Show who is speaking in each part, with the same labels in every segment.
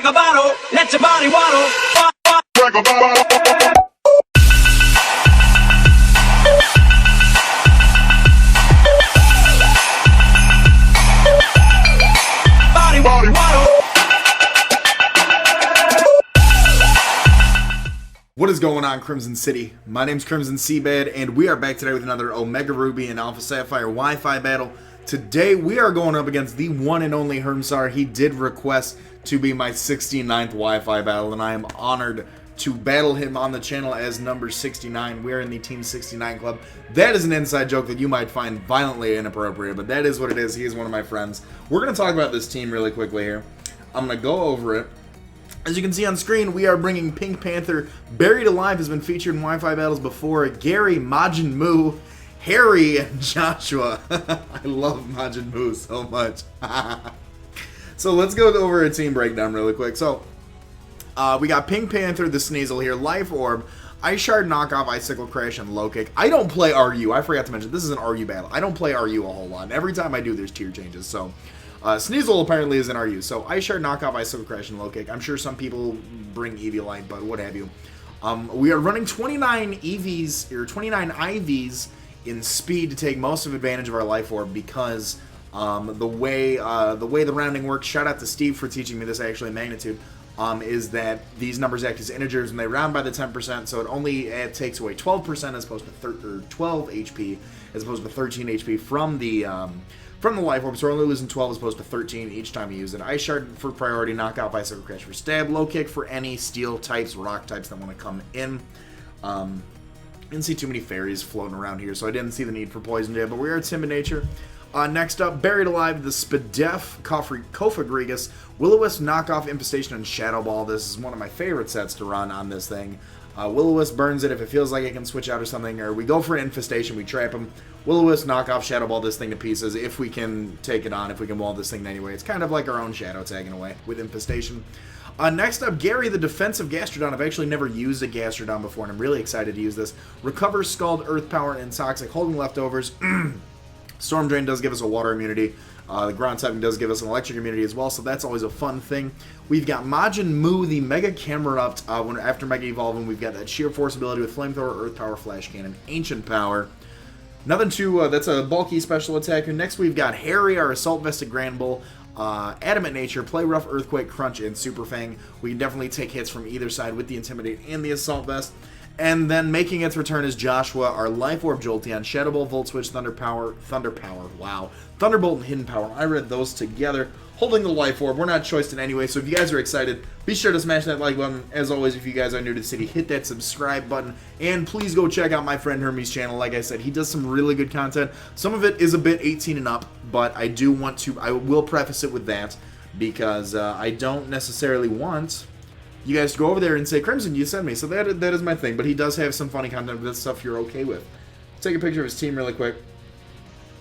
Speaker 1: Crack a bottle, let your body waddle. Crack a bottle. Body waddle.
Speaker 2: What is going on, Crimson City? My name's Crimson CBAD, and we are back today with another Omega Ruby and Alpha Sapphire Wi-Fi battle. Today, we are going up against the one and only Hermsaur. He did request to be my 69th Wi-Fi battle, and I am honored to battle him on the channel as number 69. We are in the Team 69 Club. That is an inside joke that you might find violently inappropriate, but that is what it is. He is one of my friends. We're going to talk about this team really quickly here. I'm going to go over it. As you can see on screen, we are bringing Pink Panther. Buried Alive has been featured in Wi-Fi battles before. Gary, Majin Mu, Harry, and Joshua. I love Majin Mu so much. So let's go over a team breakdown really quick. So we got Pink Panther, the Sneasel here, Life Orb, Ice Shard, Knockoff, Icicle Crash, and Low Kick. I don't play RU. I forgot to mention, this is an RU battle. I don't play RU a whole lot. And every time I do, there's tier changes. So Sneasel apparently is in RU. So Ice Shard, Knockoff, Icicle Crash, and Low Kick. I'm sure some people bring Eviolite, but what have you. We are running 29 EVs, or 29 IVs in speed to take most of advantage of our Life Orb because the way the rounding works, shout out to Steve for teaching me this actually in Magnitude, is that these numbers act as integers and they round by the 10%, so it takes away 12% as opposed to 12 HP as opposed to 13 HP from the Life Orb, so we're only losing 12 as opposed to 13 each time you use it. Ice Shard for priority, Knockoff, Icicle Crash for stab, Low Kick for any steel types, rock types that want to come in. Didn't see too many fairies floating around here, so I didn't see the need for Poison Jab, but we are Timid Nature. Next up, Buried Alive, the Spadef, Kofagrigus, Will-O-Wisp, Knockoff, Infestation, and Shadow Ball. This is one of my favorite sets to run on this thing. Will-O-Wisp burns it if it feels like it can switch out or something, or we go for Infestation, we trap him. Will-O-Wisp, Knockoff, Shadow Ball this thing to pieces if we can take it on, if we can wall this thing anyway. It's kind of like our own Shadow tagging away with Infestation. Next up, Gary, the defensive Gastrodon. I've actually never used a Gastrodon before, and I'm really excited to use this. Recovers Scald, Earth Power, and Toxic, holding leftovers. Storm Drain does give us a water immunity. The ground typing does give us an electric immunity as well, so that's always a fun thing. We've got Majin Mu, the Mega Camerupt. After Mega Evolving, we've got that Sheer Force ability with Flamethrower, Earth Power, Flash Cannon, Ancient Power. Nothing too, that's a bulky special attacker. Next, we've got Harry, our Assault Vested Grand Bull. Adamant Nature, Play Rough, Earthquake, Crunch, and Super Fang. We can definitely take hits from either side with the Intimidate and the Assault Vest. And then making its return is Joshua, our Life Orb Jolteon, Shadow Ball, Volt Switch, Thunder Power, wow, Thunderbolt and Hidden Power. I read those together, holding the Life Orb. We're not choiced in any way, so if you guys are excited, be sure to smash that like button. As always, if you guys are new to the city, hit that subscribe button, and please go check out my friend Hermes' channel. Like I said, he does some really good content. Some of it is a bit 18 and up, but I will preface it with that, because I don't necessarily want you guys to go over there and say, Crimson, you sent me. So that is my thing. But he does have some funny content, but that's stuff you're okay with. Take a picture of his team really quick.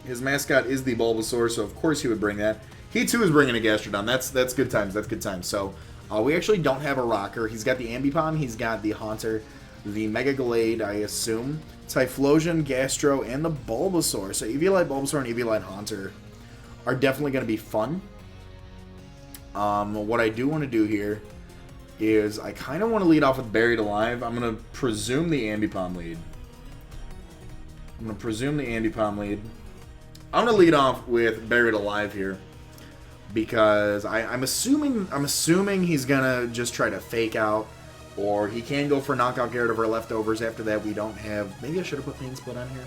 Speaker 2: His mascot is the Bulbasaur, so of course he would bring that. He too is bringing a Gastrodon. That's good times. That's good times. So we actually don't have a rocker. He's got the Ambipom. He's got the Haunter, the Mega Glade, I assume, Typhlosion, Gastro, and the Bulbasaur. So Eviolite Bulbasaur and Eviolite Haunter are definitely going to be fun. What I do want to do here is I kind of want to lead off with Buried Alive. I'm going to presume the Ambipom lead. I'm going to lead off with Buried Alive here because I'm assuming he's going to just try to fake out, or he can go for Knockout Garrett of our leftovers. After that, we don't have... Maybe I should have put Pain Split on here.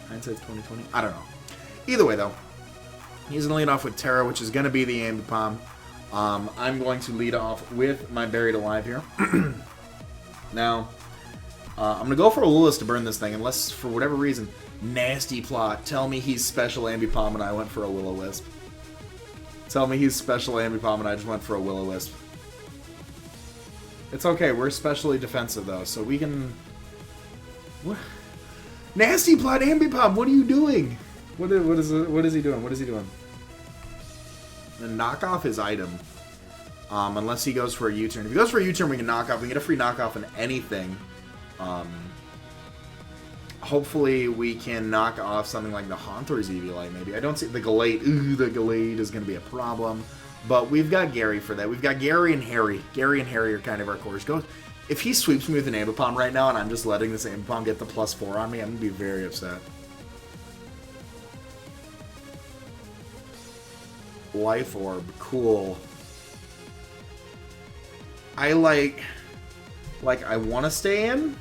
Speaker 2: Hindsight's 2020. I don't know. Either way, though, he's going to lead off with Terra, which is going to be the Ambipom. I'm going to lead off with my Buried Alive here. Now, I'm going to go for a Lilith to burn this thing, unless, for whatever reason, nasty plot, tell me he's special Ambipom and I went for a Will-O-Wisp. Tell me he's special Ambipom and I just went for a Will-O-Wisp. It's okay, we're especially defensive, though, so we can... What? Nasty plot Ambipom, what are you doing? What is he doing? What is he doing? And knock off his item. Unless he goes for a U-turn. If he goes for a U-turn, we can knock off. We can get a free knockoff in anything. Hopefully we can knock off something like the Haunter's Eviolite, maybe. I don't see the Gallade. Ooh, the Gallade is going to be a problem. But we've got Gary for that. We've got Gary and Harry. Gary and Harry are kind of our cores. If he sweeps me with an Ambipom right now and I'm just letting this Ambipom get the +4 on me, I'm going to be very upset. Life Orb. Cool. I I want to stay in.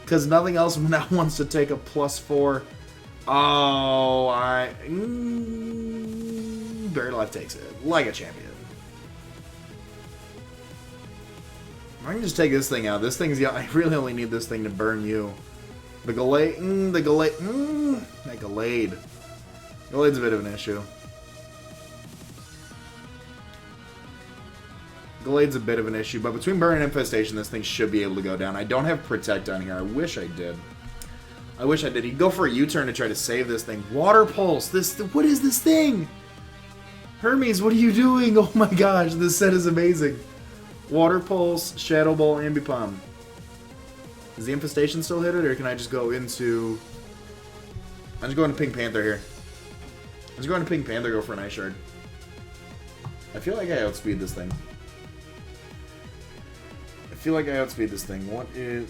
Speaker 2: Because nothing else now wants to take a +4. Oh, Buried Life takes it. Like a champion. I can just take this thing out. This thing's... Yeah, I really only need this thing to burn you. The Gallade... That Gallade. Gallade's a bit of an issue. Gallade's a bit of an issue, but between Burn and Infestation, this thing should be able to go down. I don't have Protect on here. I wish I did. I wish I did. He'd go for a U-turn to try to save this thing. Water Pulse! What is this thing? Hermes, what are you doing? Oh my gosh, this set is amazing. Water Pulse, Shadow Ball, Ambipom. Does the Infestation still hit it, or can I just go into... I'm just going to Pink Panther here. I'm just going to Pink Panther, go for an Ice Shard. I feel like I outspeed this thing. What is...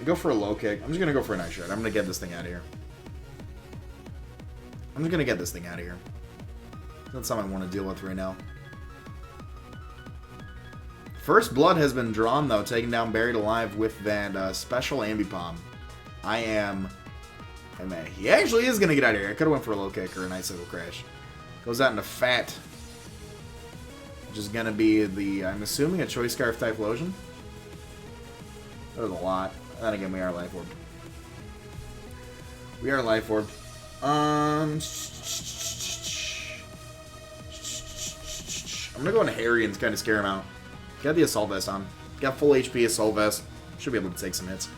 Speaker 2: Go for a low kick. I'm just going to go for an Ice Shard. I'm going to get this thing out of here. That's something I want to deal with right now. First Blood has been drawn, though, taking down Buried Alive with that special Ambipom. He actually is going to get out of here. I could have went for a low kick or an Icicle Crash. Goes out into Fat. Which is going to be the, I'm assuming, a Choice Scarf Typhlosion. That was a lot. Then again, we are Life Orb. I'm going to go into Harry and kind of scare him out. Got the Assault Vest on. Got full HP Assault Vest. Should be able to take some hits.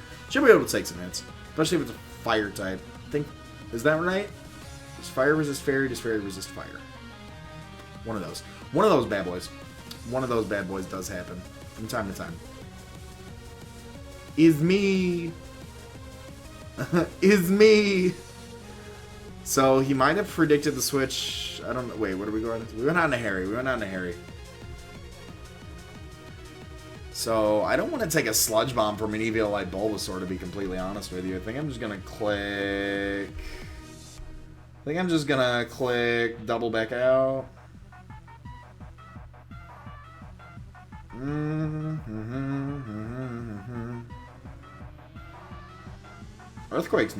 Speaker 2: Especially if it's a Fire type. Is that right? Does Fire resist Fairy? Does Fairy resist Fire? One of those. One of those bad boys. One of those bad boys does happen from time to time. Is me. Is me. So he might have predicted the switch. I don't know. Wait, what are we going to? We went on to Harry. So I don't want to take a Sludge Bomb from an Eviolite Bulbasaur, to be completely honest with you. I think I'm just going to click double back out. Earthquake's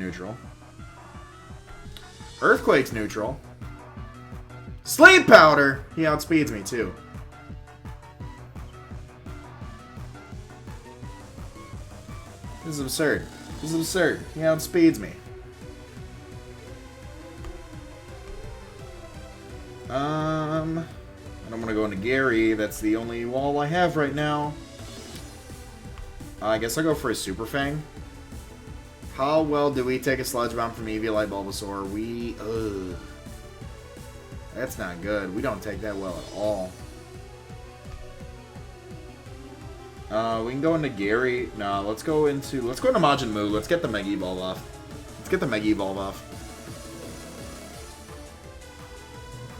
Speaker 2: neutral. Sleep Powder! He outspeeds me, too. This is absurd. He outspeeds me. I don't want to go into Gary. That's the only wall I have right now. I guess I'll go for a Super Fang. How well do we take a Sludge Bomb from Eviolite Bulbasaur? That's not good. We don't take that well at all. We can go into Gary. No, let's go into Majin Mu. Let's get the Mega Evolve off.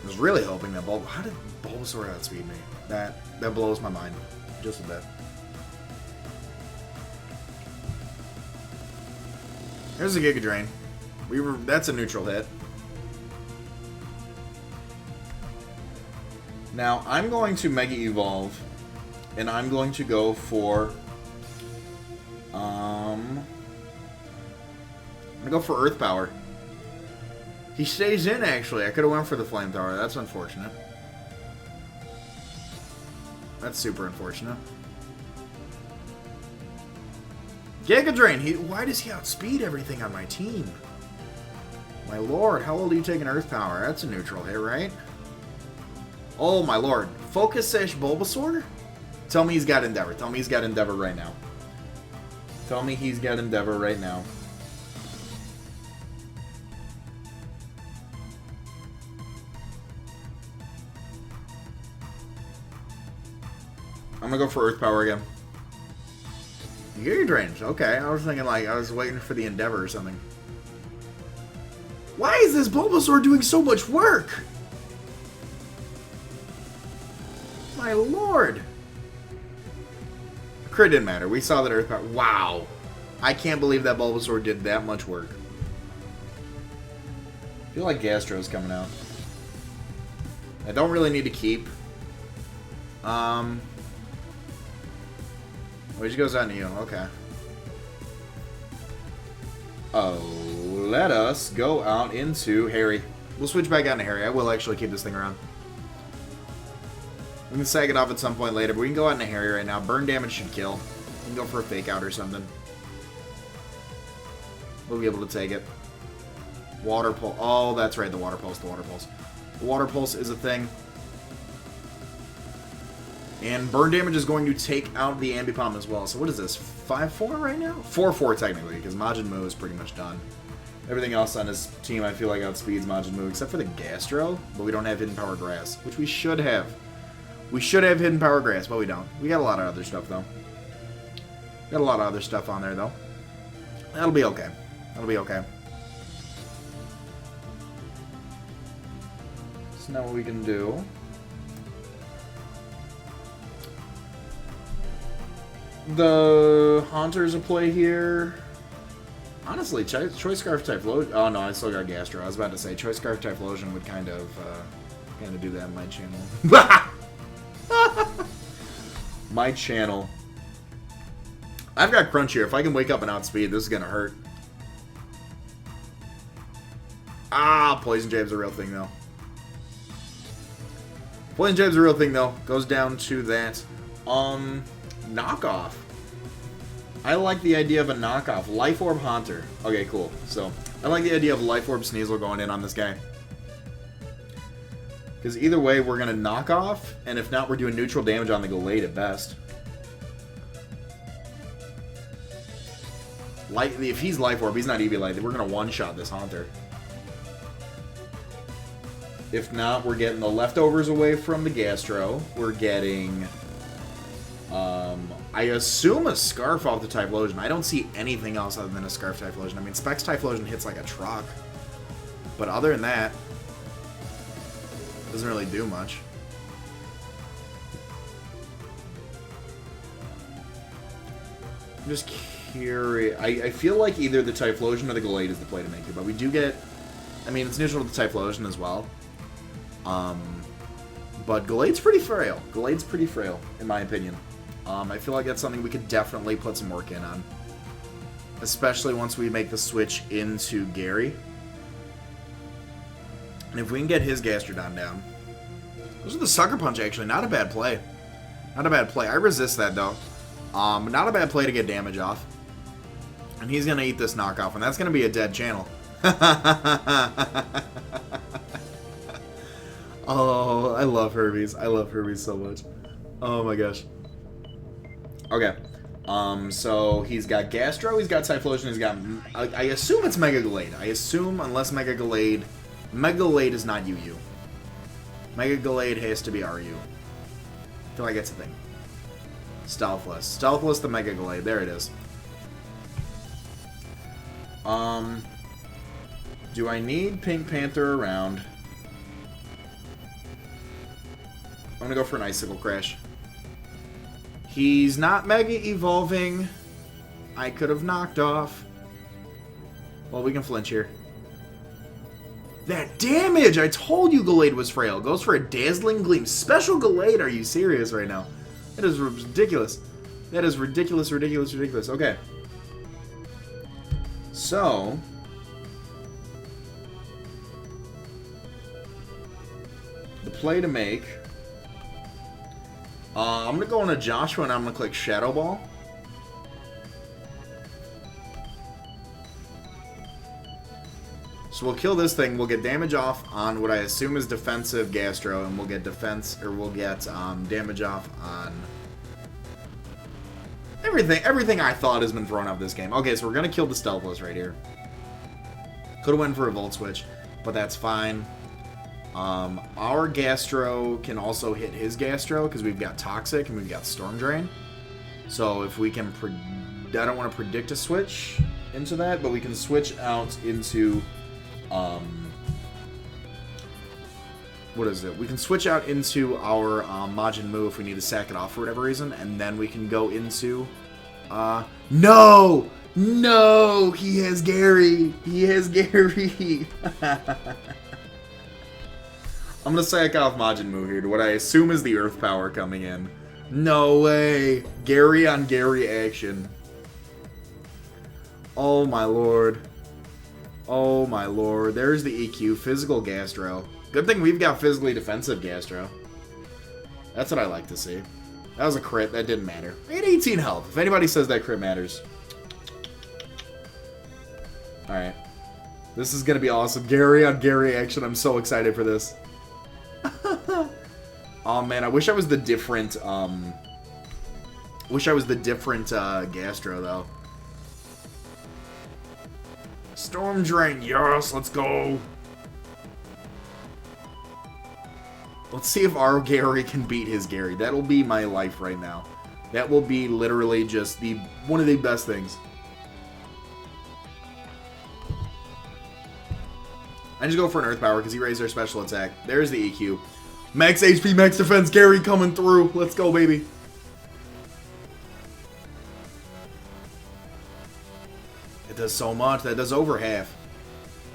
Speaker 2: I was really hoping that how did Bulbasaur outspeed me? That blows my mind just a bit. There's a Giga Drain. That's a neutral hit. Now I'm going to Mega Evolve, and I'm going to go for I'm gonna go for Earth Power. He stays in, actually. I could have went for the Flamethrower. That's unfortunate. That's super unfortunate. Giga Drain! Why does he outspeed everything on my team? My lord, how will you take an Earth Power? That's a neutral hit, right? Oh my lord. Focus Sash Bulbasaur? Tell me he's got Endeavor. Tell me he's got Endeavor right now. I'm gonna go for Earth Power again. Giga Drains. Okay, I was thinking I was waiting for the Endeavor or something. Why is this Bulbasaur doing so much work? My lord. Crit didn't matter. We saw that Earth Power. Wow. I can't believe that Bulbasaur did that much work. I feel like Gastro's coming out. I don't really need to keep. Which goes on to you. Okay. Oh, let us go out into Harry. We'll switch back out to Harry. I will actually keep this thing around. We can sag it off at some point later, but we can go out into Harry right now. Burn damage should kill. We can go for a fake out or something. We'll be able to take it. Water Pulse. Oh, that's right. The Water Pulse. The Water Pulse. The Water Pulse is a thing. And burn damage is going to take out the Ambipom as well. So what is this? 5-4 right now? 4-4 technically, because Majin Buu is pretty much done. Everything else on his team I feel like outspeeds Majin Buu, except for the Gastro, but we don't have Hidden Power Grass, which we should have. We should have Hidden Power Grass, but we don't. We got a lot of other stuff, though. Got a lot of other stuff on there, though. That'll be okay. That'll be okay. So now what we can do... The Haunter's a play here. Honestly, Choice Scarf Typhlosion... Oh, no, I still got Gastro. I was about to say, Choice Scarf Typhlosion would kind of do that in my channel. My channel. I've got Crunch here. If I can wake up and outspeed, this is going to hurt. Ah, Poison Jab's a real thing, though. Poison Jab's a real thing, though. Goes down to that. Knockoff. I like the idea of a knockoff. Life Orb Haunter. Okay, cool. So, I like the idea of Life Orb Sneasel going in on this guy. Because either way, we're going to knock off, and if not, we're doing neutral damage on the Gallade at best. If he's Life Orb, he's not Eviolite. We're going to one-shot this Haunter. If not, we're getting the leftovers away from the Gastro. We're getting... I assume a Scarf off the Typhlosion. I don't see anything else other than a Scarf Typhlosion. I mean, Specs Typhlosion hits like a truck. But other than that, doesn't really do much. I'm just curious. I feel like either the Typhlosion or the Gallade is the play to make here. But we do get... I mean, it's neutral to the Typhlosion as well. But Gallade's pretty frail. Gallade's pretty frail, in my opinion. I feel like that's something we could definitely put some work in on. Especially once we make the switch into Gary. And if we can get his Gastrodon down. Those are the Sucker Punch, actually. Not a bad play. Not a bad play. I resist that, though. Not a bad play to get damage off. And he's going to eat this knockoff, and that's going to be a dead channel. Oh, I love Herbies. I love Herbies so much. Oh my gosh. Okay. So he's got Gastro, he's got Typhlosion, he's got... I assume it's Mega Gallade. I assume, unless Mega Gallade... Mega Gallade is not UU. Mega Gallade has to be RU. I feel like that's a thing. Stealthless. Stealthless the Mega Gallade. There it is. Do I need Pink Panther around? I'm gonna go for an Icicle Crash. He's not Mega Evolving. I could have knocked off. Well, we can flinch here. That damage! I told you Gallade was frail. Goes for a Dazzling Gleam. Special Gallade? Are you serious right now? That is ridiculous. That is ridiculous, ridiculous, ridiculous. Okay. So... the play to make... I'm going to go on a Joshua and I'm going to click Shadow Ball. So we'll kill this thing. We'll get damage off on what I assume is defensive Gastro, and we'll get damage off on everything. Everything I thought has been thrown out this game. Okay, so we're going to kill the Stealthless right here. Could have went for a Volt Switch, but that's fine. Our Gastro can also hit his Gastro because we've got Toxic and we've got Storm Drain. So if we can... I don't want to predict a switch into that, but we can switch out into... what is it? We can switch out into our Majin Mu if we need to sack it off for whatever reason, and then we can go into... No! No! He has Gary! He has Gary! I'm gonna sack off Majin Mu here to what I assume is the Earth Power coming in. No way! Gary on Gary action. Oh my lord. Oh my lord. There's the EQ. Physical Gastro. Good thing we've got physically defensive Gastro. That's what I like to see. That was a crit. That didn't matter. I had 18 health. If anybody says that crit matters. Alright. This is going to be awesome. Gary on Gary action. I'm so excited for this. Oh man, I wish I was the different, Gastro, though. Storm Drain, yes, let's go. Let's see if our Gary can beat his Gary. That'll be my life right now. That will be literally just one of the best things. I just go for an Earth Power because he raised our special attack. There's the EQ. Max HP, max defense, Gary coming through. Let's go, baby. It does so much. That does over half.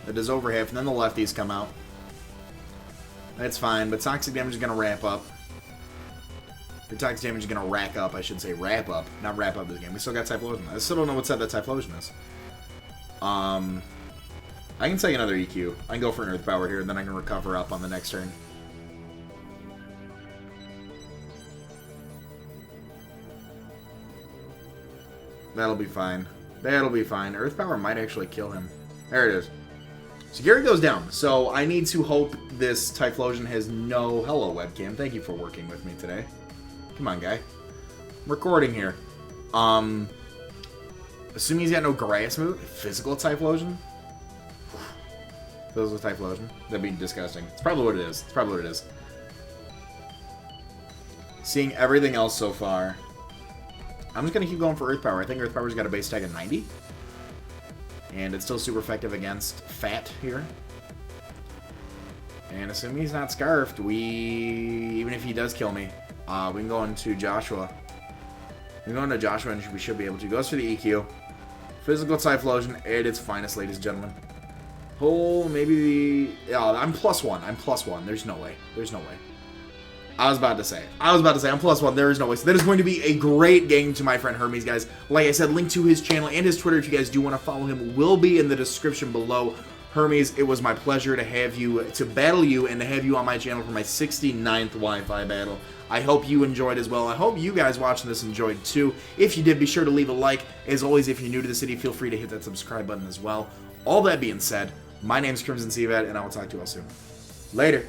Speaker 2: That does over half. And then the lefties come out. That's fine, but toxic damage is going to wrap up. Your toxic damage is going to rack up, I should say. Wrap up. Not wrap up this game. We still got Typhlosion. I still don't know what set that Typhlosion is. I can take another EQ. I can go for an Earth Power here, and then I can recover up on the next turn. That'll be fine. That'll be fine. Earth Power might actually kill him. There it is. So Gary goes down. So I need to hope this Typhlosion has no... Hello, webcam. Thank you for working with me today. Come on, guy. I'm recording here. Assuming he's got no grass move. Physical Typhlosion? Physical Typhlosion? That'd be disgusting. It's probably what it is. It's probably what it is. Seeing everything else so far... I'm just going to keep going for Earth Power. I think Earth Power's got a base tag of 90. And it's still super effective against Fat here. And assuming he's not Scarfed, even if he does kill me, we can go into Joshua. We can go into Joshua and we should be able to. Goes for the EQ. Physical Typhlosion at its finest, ladies and gentlemen. Oh, maybe the... Yeah, I'm +1. I'm +1. There's no way. There's no way. I was about to say, I'm +1. There is no way. So that is going to be a great game to my friend Hermes, guys. Like I said, link to his channel and his Twitter, if you guys do want to follow him, will be in the description below. Hermes, it was my pleasure to have you, to battle you, and to have you on my channel for my 69th Wi-Fi battle. I hope you enjoyed as well. I hope you guys watching this enjoyed too. If you did, be sure to leave a like. As always, if you're new to the city, feel free to hit that subscribe button as well. All that being said, my name is CrimsonCBAD, and I will talk to you all soon. Later.